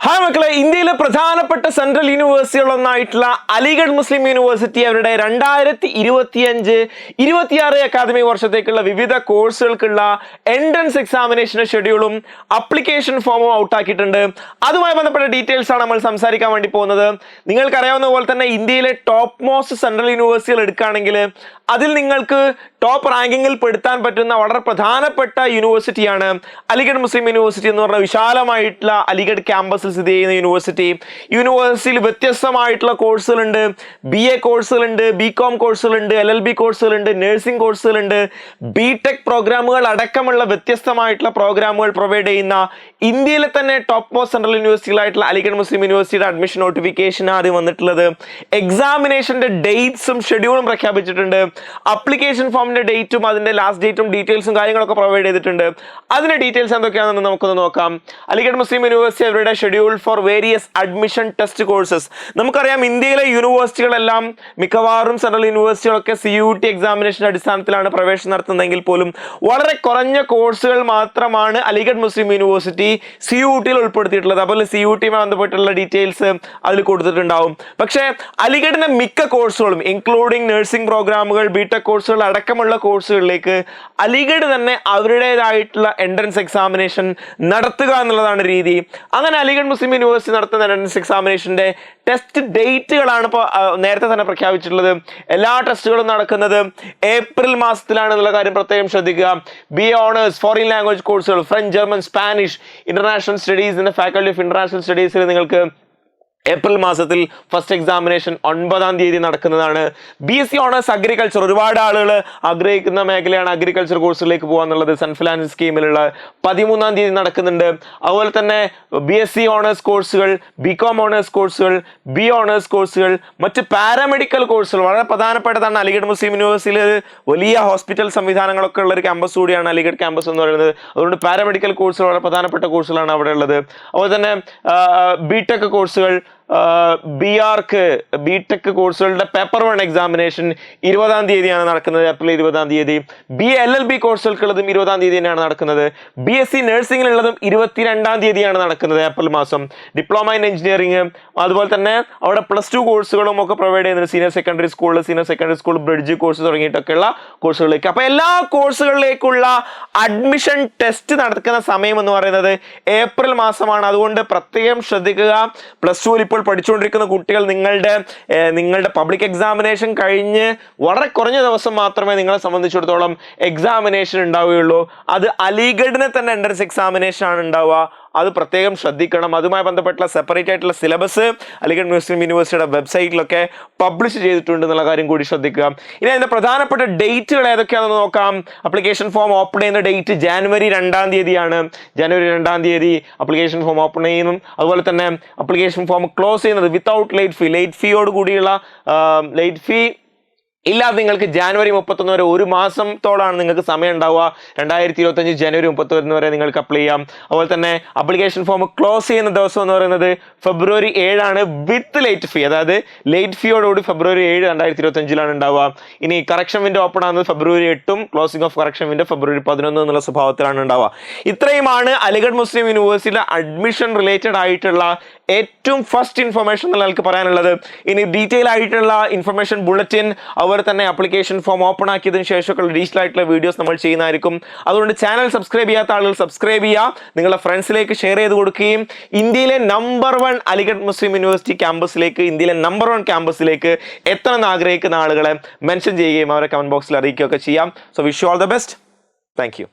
Hi മക്കളെ, ഇന്ത്യയിലെ പ്രധാനപ്പെട്ട സെൻട്രൽ യൂണിവേഴ്സിറ്റികളൊന്നായിട്ടുള്ള അലിഗഡ് മുസ്ലിം യൂണിവേഴ്സിറ്റി അവരുടെ 2025-26 അക്കാദമിക് വർഷത്തേക്കുള്ള വിവിധ കോഴ്സുകൾക്കുള്ള എൻട്രൻസ് എക്സാമിനേഷൻ ഷെഡ്യൂളും അപ്ലിക്കേഷൻ ഫോമും ഔട്ടാക്കിയിട്ടുണ്ട്. അതുമായി ബന്ധപ്പെട്ട ഡീറ്റെയിൽസ് ആണ് നമ്മൾ സംസാരിക്കാൻ വേണ്ടി പോകുന്നത്. നിങ്ങൾക്കറിയാവുന്ന പോലെ തന്നെ ഇന്ത്യയിലെ ടോപ്പ് മോസ്റ്റ് സെൻട്രൽ യൂണിവേഴ്സിറ്റികൾ എടുക്കുകയാണെങ്കിൽ അതിൽ നിങ്ങൾക്ക് ടോപ്പ് റാങ്കിങ്ങിൽ പെടുത്താൻ പറ്റുന്ന വളരെ പ്രധാനപ്പെട്ട യൂണിവേഴ്സിറ്റിയാണ് അലിഗഡ് മുസ്ലിം യൂണിവേഴ്സിറ്റി എന്ന് പറഞ്ഞ വിശാലമായിട്ടുള്ള അലിഗഡ് ക്യാമ്പസിൽ സ്ഥിതി ചെയ്യുന്ന യൂണിവേഴ്സിറ്റിയിൽ വ്യത്യസ്തമായിട്ടുള്ള കോഴ്സുകളുണ്ട്. BA കോഴ്സുകളുണ്ട്, BCom കോഴ്സുകളുണ്ട്, LLB കോഴ്സുകളുണ്ട്, നഴ്സിംഗ് കോഴ്സുകളുണ്ട്, BTech പ്രോഗ്രാമുകൾ അടക്കമുള്ള വ്യത്യസ്തമായിട്ടുള്ള പ്രോഗ്രാമുകൾ പ്രൊവൈഡ് ചെയ്യുന്ന ഇന്ത്യയിലെ തന്നെ ടോപ്പ് മോസ്റ്റ് സെൻട്രൽ യൂണിവേഴ്സിറ്റികളായിട്ടുള്ള അലിഗഡ് മുസ്ലിം യൂണിവേഴ്സിറ്റിയുടെ അഡ്മിഷൻ നോട്ടിഫിക്കേഷൻ ആദ്യം വന്നിട്ടുള്ളത്. എക്സാമിനേഷന്റെ ഡേറ്റ്സും ഷെഡ്യൂളും പ്രഖ്യാപിച്ചിട്ടുണ്ട്. അപ്ലിക്കേഷൻ ഫോമിന്റെ ഡേറ്റും അതിന്റെ ലാസ്റ്റ് ഡേറ്റും ഡീറ്റെയിൽസും കാര്യങ്ങളൊക്കെ പ്രൊവൈഡ് ചെയ്തിട്ടുണ്ട്. അതിന്റെ ഡീറ്റെയിൽസ് എന്തൊക്കെയാണെന്ന് നമുക്കൊന്ന് നോക്കാം. അലിഗഡ് മുസ്ലിം യൂണിവേഴ്സിറ്റി അവരുടെ schedule for various admission test courses. നമുക്കറിയാം ഇന്ത്യയിലെ യൂണിവേഴ്സിറ്റികളെല്ലാം മിക്കവാറും സെൻട്രൽ യൂണിവേഴ്സിറ്റികളൊക്കെ CUT എക്സാമിനേഷന്റെ അടിസ്ഥാനത്തിലാണ് പ്രവേശനം നടത്തുന്നതെങ്കിൽ പോലും വളരെ കുറഞ്ഞ കോഴ്സുകൾ മാത്രമാണ് അലിഗഡ് മുസ്ലിം യൂണിവേഴ്സിറ്റി CUTയിൽ ഉൾപ്പെടുത്തിയിട്ടുള്ളത്. അതുപോലെ CUTയുമായി ബന്ധപ്പെട്ടുള്ള ഡീറ്റെയിൽസ് അതിൽ കൊടുത്തിട്ടുണ്ടാവും. പക്ഷേ അലിഗഡിന്റെ മിക്ക കോഴ്സുകളും ഇൻക്ലൂഡിംഗ് നഴ്സിംഗ് പ്രോഗ്രാമുകൾ, BTech കോഴ്സുകൾ അടക്കമുള്ള കോഴ്സുകളിലേക്ക് അലിഗഡ് തന്നെ അവരുടേതായിട്ടുള്ള എൻട്രൻസ് എക്സാമിനേഷൻ നടത്തുക എന്നുള്ളതാണ് രീതി. അങ്ങനെ അലിഗഡ് മുസ്ലിം യൂണിവേഴ്സിറ്റി നടത്തുന്ന എൻട്രൻസ് എക്സാമിനേഷന്റെ ടെസ്റ്റ് ഡേറ്റുകളാണ് ഇപ്പോൾ നേരത്തെ തന്നെ പ്രഖ്യാപിച്ചിട്ടുള്ളത്. എല്ലാ ടെസ്റ്റുകളും നടക്കുന്നത് ഏപ്രിൽ മാസത്തിലാണ് എന്നുള്ള കാര്യം പ്രത്യേകം ശ്രദ്ധിക്കുക. BA ഓണേഴ്സ്, ഫോറിൻ ലാംഗ്വേജ് കോഴ്സുകൾ, ഫ്രഞ്ച്, ജർമ്മൻ, സ്പാനിഷ്, ഇന്റർനാഷണൽ സ്റ്റഡീസിന്റെ ഫാക്കൽറ്റി ഓഫ് ഇന്റർനാഷണൽ സ്റ്റഡീസിൽ നിങ്ങൾക്ക് ഏപ്രിൽ മാസത്തിൽ ഫസ്റ്റ് എക്സാമിനേഷൻ 9-ാം തീയതി നടക്കുന്നതാണ്. BSc ഓണേഴ്സ് അഗ്രികൾച്ചർ, ഒരുപാട് ആളുകൾ ആഗ്രഹിക്കുന്ന മേഖലയാണ് അഗ്രികൾച്ചർ കോഴ്സിലേക്ക് പോകാന്നുള്ളത്. സൺഫിനാൻസ് സ്കീമിലുള്ള 13-ാം തീയതി നടക്കുന്നുണ്ട്. അതുപോലെ തന്നെ BSc ഓണേഴ്സ് കോഴ്സുകൾ, BCom ഓണേഴ്സ് കോഴ്സുകൾ, BA ഓണേഴ്സ് കോഴ്സുകൾ, മറ്റ് പാരാമെഡിക്കൽ കോഴ്സുകൾ വളരെ പ്രധാനപ്പെട്ടതാണ്. അലിഗഡ് മുസ്ലിം യൂണിവേഴ്സിറ്റിയിൽ വലിയ ഹോസ്പിറ്റൽ സംവിധാനങ്ങളൊക്കെ ഉള്ള ഒരു ക്യാമ്പസ് കൂടിയാണ് അലിഗഡ് ക്യാമ്പസ് എന്ന് പറയുന്നത്. അതുകൊണ്ട് പാരാമെഡിക്കൽ കോഴ്സുകൾ വളരെ പ്രധാനപ്പെട്ട കോഴ്സുകളാണ് അവിടെ ഉള്ളത്. അതുപോലെ തന്നെ BTech കോഴ്സുകൾ, BTech കോഴ്സുകളുടെ പേപ്പർ 1 എക്സാമിനേഷൻ 20-ാം തീയതിയാണ് നടക്കുന്നത്, ഏപ്രിൽ 20-ാം തീയതി. BA LLB കോഴ്സുകൾക്കുള്ളതും 20-ാം തീയതി തന്നെയാണ് നടക്കുന്നത്. BSc നഴ്സിംഗിലുള്ളതും 22-ാം തീയതിയാണ് നടക്കുന്നത്, ഏപ്രിൽ മാസം. ഡിപ്ലോമ ഇൻ എഞ്ചിനീയറിംഗ്, അതുപോലെ തന്നെ അവിടെ +2 കോഴ്സുകളും ഒക്കെ പ്രൊവൈഡ് ചെയ്യുന്നത്. Senior secondary school, bridge course തുടങ്ങിയിട്ടൊക്കെയുള്ള കോഴ്സുകളിലേക്ക്. അപ്പോൾ എല്ലാ കോഴ്സുകളിലേക്കുള്ള അഡ്മിഷൻ ടെസ്റ്റ് നടക്കുന്ന സമയം എന്ന് പറയുന്നത് ഏപ്രിൽ മാസമാണ്. അതുകൊണ്ട് പ്രത്യേകം ശ്രദ്ധിക്കുക. +2 ഇപ്പോൾ പഠിച്ചുകൊണ്ടിരിക്കുന്ന കുട്ടികൾ, നിങ്ങളുടെ പബ്ലിക് എക്സാമിനേഷൻ കഴിഞ്ഞ് വളരെ കുറഞ്ഞ ദിവസം മാത്രമേ നിങ്ങളെ സംബന്ധിച്ചിടത്തോളം എക്സാമിനേഷൻ ഉണ്ടാവുകയുള്ളൂ. അത് അലിഗഡിനെ തന്നെ എൻട്രൻസ് എക്സാമിനേഷൻ ആണ് ഉണ്ടാവുക. അത് പ്രത്യേകം ശ്രദ്ധിക്കണം. അതുമായി ബന്ധപ്പെട്ടുള്ള സെപ്പറേറ്റ് ആയിട്ടുള്ള സിലബസ് അലിഗഡ് മുസ്ലിം യൂണിവേഴ്സിറ്റിയുടെ വെബ്സൈറ്റിലൊക്കെ പബ്ലിഷ് ചെയ്തിട്ടുണ്ട് എന്നുള്ള കാര്യം കൂടി ശ്രദ്ധിക്കുക. ഇനി അതിന്റെ പ്രധാനപ്പെട്ട ഡേറ്റുകൾ ഏതൊക്കെയാണെന്ന് നോക്കാം. അപ്ലിക്കേഷൻ ഫോം ഓപ്പൺ ചെയ്യുന്ന ഡേറ്റ് ജനുവരി 2-ാം തീയതിയാണ്. ജനുവരി 2-ാം തീയതി അപ്ലിക്കേഷൻ ഫോം ഓപ്പൺ ചെയ്യുന്നു. അതുപോലെ തന്നെ അപ്ലിക്കേഷൻ ഫോം ക്ലോസ് ചെയ്യുന്നത് വിത്തൗട്ട് ലേറ്റ് ഫീയോട് കൂടിയുള്ള ലേറ്റ് ഫീ ഇല്ലാതെ നിങ്ങൾക്ക് ജനുവരി 31 വരെ, ഒരു മാസത്തോളാണ് നിങ്ങൾക്ക് സമയം ഉണ്ടാവുക. 2025 ജനുവരി 31 വരെ നിങ്ങൾക്ക് അപ്ലൈ ചെയ്യാം. അതുപോലെ തന്നെ അപ്ലിക്കേഷൻ ഫോം ക്ലോസ് ചെയ്യുന്ന ദിവസം എന്ന് പറയുന്നത് ഫെബ്രുവരി 7 വിത്ത് ലേറ്റ് ഫീ. അതായത് ലേറ്റ് ഫീയോടുകൂടി ഫെബ്രുവരി 7, 2025 ഉണ്ടാവുക. ഇനി കറക്ഷൻ വിൻഡോ ഓപ്പൺ ആകുന്നത് ഫെബ്രുവരി 8-ഉം ക്ലോസിംഗ് ഓഫ് കറക്ഷൻ വിൻഡോ ഫെബ്രുവരി 11 എന്നുള്ള സ്വഭാവത്തിലാണ് ഉണ്ടാവുക. ഇത്രയുമാണ് അലിഗഡ് മുസ്ലിം യൂണിവേഴ്സിറ്റിയിലെ അഡ്മിഷൻ റിലേറ്റഡ് ആയിട്ടുള്ള ഏറ്റവും ഫസ്റ്റ് ഇൻഫർമേഷൻ നിങ്ങൾക്ക് പറയാനുള്ളത്. ഇനി ഡീറ്റെയിൽ ആയിട്ടുള്ള ഇൻഫർമേഷൻ ബുള്ളറ്റിൻ, അതുപോലെ തന്നെ അപ്ലിക്കേഷൻ ഫോം ഓപ്പൺ ആക്കിയതിനു ശേഷമൊക്കെ ഡീറ്റെയിൽ ആയിട്ടുള്ള വീഡിയോസ് നമ്മൾ ചെയ്യുന്നതായിരിക്കും. അതുകൊണ്ട് ചാനൽ സബ്സ്ക്രൈബ് ചെയ്യാത്ത ആളുകൾ സബ്സ്ക്രൈബ് ചെയ്യുക, നിങ്ങളുടെ ഫ്രണ്ട്സിലേക്ക് ഷെയർ ചെയ്ത് കൊടുക്കുകയും ഇന്ത്യയിലെ നമ്പർ 1 അലിഗഡ് മുസ്ലിം യൂണിവേഴ്സിറ്റി ക്യാമ്പസിലേക്ക്, ഇന്ത്യയിലെ നമ്പർ 1 ക്യാമ്പസിലേക്ക് എത്തണമെന്ന് ആഗ്രഹിക്കുന്ന ആളുകളെ മെൻഷൻ ചെയ്യുകയും അവരെ കമന്റ് ബോക്സിൽ അറിയിക്കുകയൊക്കെ ചെയ്യാം. So wish you all the best. Thank you.